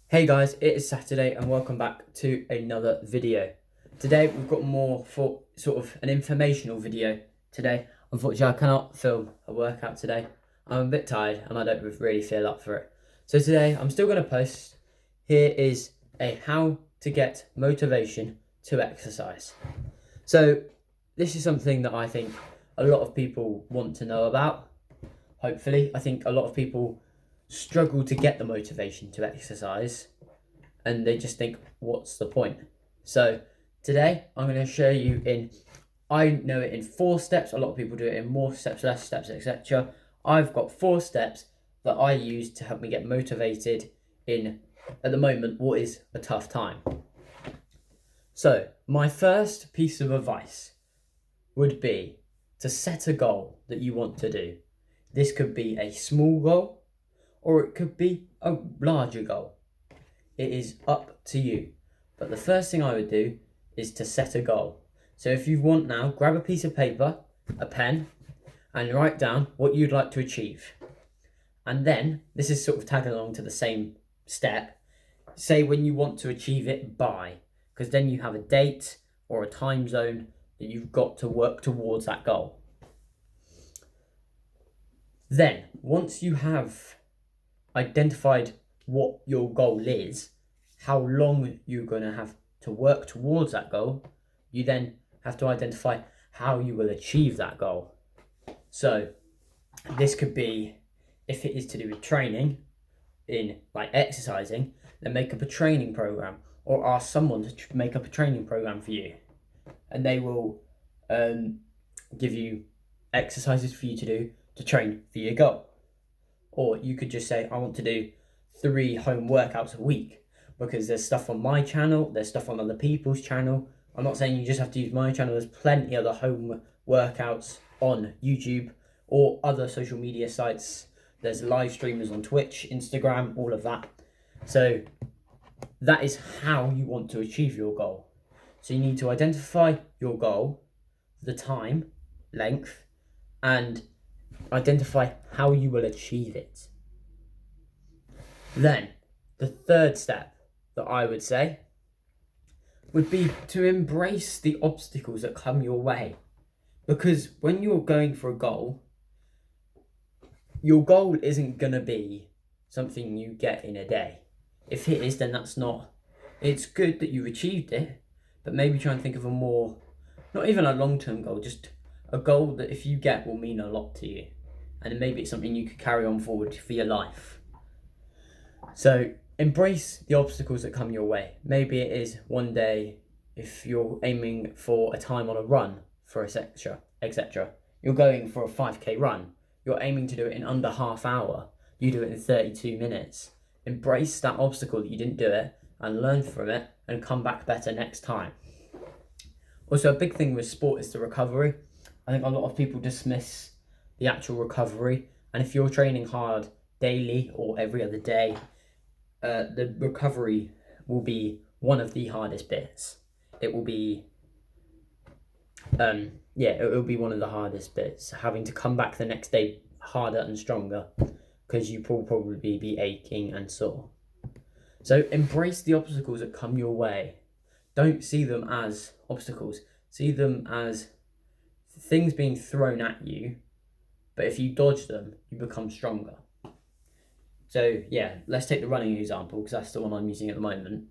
Hey guys, it is Saturday and welcome back to another video. Today we've got more for sort of an informational video today. Unfortunately, I cannot film a workout today. I'm a bit tired and I don't really feel up for it. So today I'm still going to post. Here is a how to get motivation to exercise. So this is something that I think a lot of people want to know about. Hopefully, I think a lot of people struggle to get the motivation to exercise and they just think, what's the point? So today I'm going to show you I know it in 4 steps. A lot of people do it in more steps, less steps, etc. I've got 4 steps that I use to help me get motivated in, at the moment, what is a tough time. So my first piece of advice would be to set a goal that you want to do. This could be a small goal or it could be a larger goal. It is up to you. But the first thing I would do is to set a goal. So if you want now, grab a piece of paper, a pen, and write down what you'd like to achieve. And then, this is sort of tagging along to the same step, say when you want to achieve it by, because then you have a date or a time zone that you've got to work towards that goal. Then, once you have identified what your goal is, how long you're going to have to work towards that goal, you then have to identify how you will achieve that goal. So this could be, if it is to do with training, in like exercising, then make up a training program or ask someone to make up a training program for you, and they will give you exercises for you to do to train for your goal. Or you could just say, I want to do 3 home workouts a week, because there's stuff on my channel, there's stuff on other people's channel. I'm not saying you just have to use my channel, there's plenty of other home workouts on YouTube or other social media sites. There's live streamers on Twitch, Instagram, all of that. So that is how you want to achieve your goal. So you need to identify your goal, the time, length, and identify how you will achieve it. Then, the third step that I would say would be to embrace the obstacles that come your way. Because when you're going for a goal, your goal isn't going to be something you get in a day. If it is, then that's not. It's good that you've achieved it, but maybe try and think of a more, not even a long-term goal, just a goal that if you get will mean a lot to you. And maybe it's something you could carry on forward for your life. So embrace the obstacles that come your way. Maybe it is one day, if you're aiming for a time on a run for etc. You're going for a 5k run. You're aiming to do it in under half hour. You do it in 32 minutes. Embrace that obstacle that you didn't do it and learn from it and come back better next time. Also, a big thing with sport is the recovery. I think a lot of people dismiss the actual recovery, and if you're training hard daily or every other day, the recovery will be one of the hardest bits. It will be it will be one of the hardest bits, having to come back the next day harder and stronger, because you will probably be aching and sore. So embrace the obstacles that come your way. Don't see them as obstacles, see them as things being thrown at you, but if you dodge them, you become stronger. So yeah, let's take the running example, because that's the one I'm using at the moment.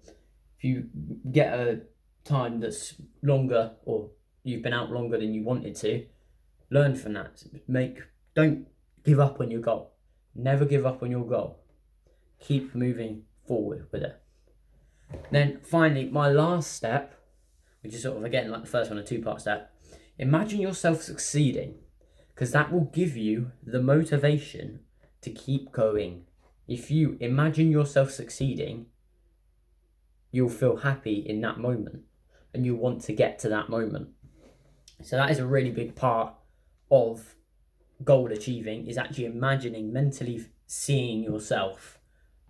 If you get a time that's longer, or you've been out longer than you wanted to, learn from that. Don't give up on your goal. Never give up on your goal. Keep moving forward with it. Then finally, my last step, which is sort of again like the first one, a 2-part step. Imagine yourself succeeding, because that will give you the motivation to keep going. If you imagine yourself succeeding, you'll feel happy in that moment and you'll want to get to that moment. So that is a really big part of goal achieving, is actually imagining, mentally seeing yourself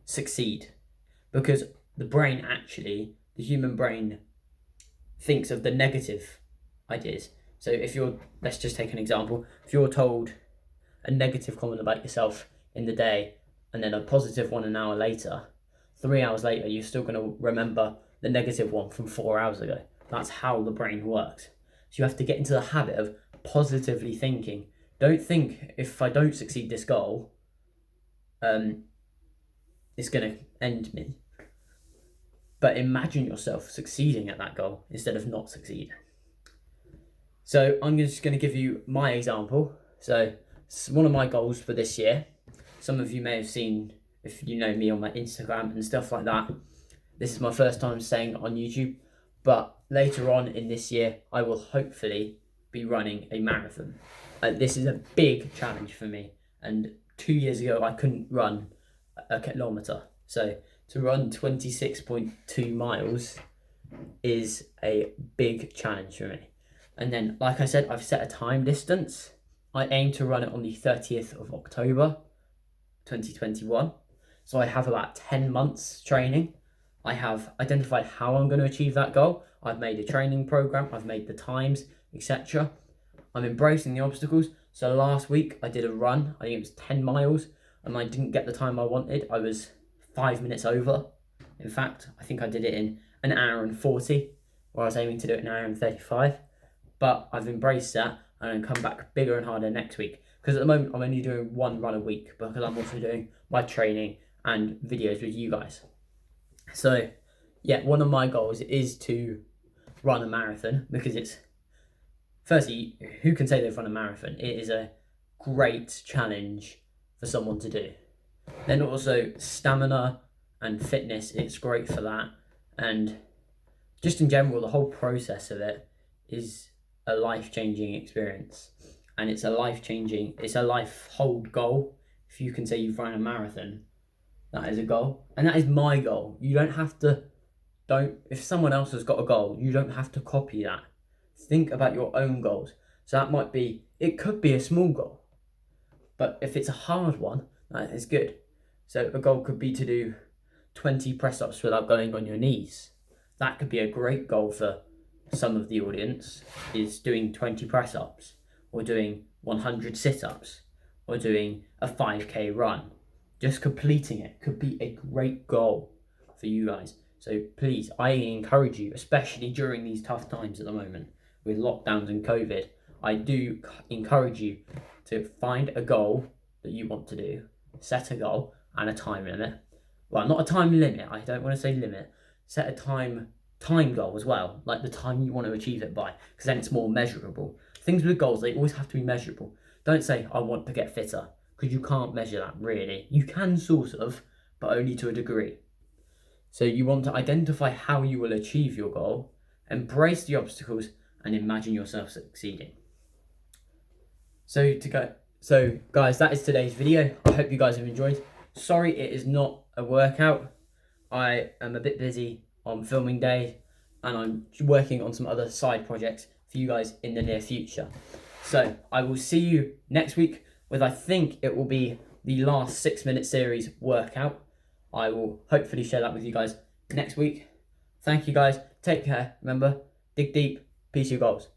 succeed. Because the human brain thinks of the negative ideas. So let's just take an example. If you're told a negative comment about yourself in the day and then a positive one an hour later, 3 hours later, you're still going to remember the negative one from 4 hours ago. That's how the brain works. So you have to get into the habit of positively thinking. Don't think, if I don't succeed this goal, it's going to end me. But imagine yourself succeeding at that goal instead of not succeeding. So I'm just going to give you my example. So it's one of my goals for this year. Some of you may have seen, if you know me, on my Instagram and stuff like that. This is my first time saying it on YouTube, but later on in this year, I will hopefully be running a marathon. This is a big challenge for me. And 2 years ago, I couldn't run a kilometre. So to run 26.2 miles is a big challenge for me. And then, like I said, I've set a time distance. I aim to run it on the 30th of October, 2021. So I have about 10 months training. I have identified how I'm going to achieve that goal. I've made a training program. I've made the times, etc. I'm embracing the obstacles. So last week I did a run. I think it was 10 miles and I didn't get the time I wanted. I was 5 minutes over. In fact, I think I did it in an hour and 40, where I was aiming to do it in an hour and 35. But I've embraced that and I'm come back bigger and harder next week. Because at the moment I'm only doing one run a week because I'm also doing my training and videos with you guys. So yeah, one of my goals is to run a marathon because it's, firstly, who can say they've run a marathon? It is a great challenge for someone to do. Then also stamina and fitness, it's great for that. And just in general, the whole process of it is a life-changing experience. And it's a life-hold goal. If you can say you've run a marathon, that is a goal. And that is my goal. You don't have to, if someone else has got a goal, you don't have to copy that. Think about your own goals. So that might be, it could be a small goal. But if it's a hard one, that is good. So a goal could be to do 20 press-ups without going on your knees. That could be a great goal for some of the audience, is doing 20 press-ups, or doing 100 sit-ups, or doing a 5k run. Just completing it could be a great goal for you guys. So please, I encourage you, especially during these tough times at the moment with lockdowns and COVID, I do encourage you to find a goal that you want to do, set a goal and a time limit. Well, not a time limit, I don't want to say limit. Set a time goal as well, like the time you want to achieve it by, because then it's more measurable. Things with goals, they always have to be measurable. Don't say, I want to get fitter, because you can't measure that really. You can sort of, but only to a degree. So you want to identify how you will achieve your goal, embrace the obstacles, and imagine yourself succeeding. So guys, that is today's video. I hope you guys have enjoyed. Sorry it is not a workout. I am a bit busy on filming day and I'm working on some other side projects for you guys in the near future. So I will see you next week with, I think it will be the last 6-minute series workout. I will hopefully share that with you guys next week. Thank you guys. Take care. Remember, dig deep. Peace your goals.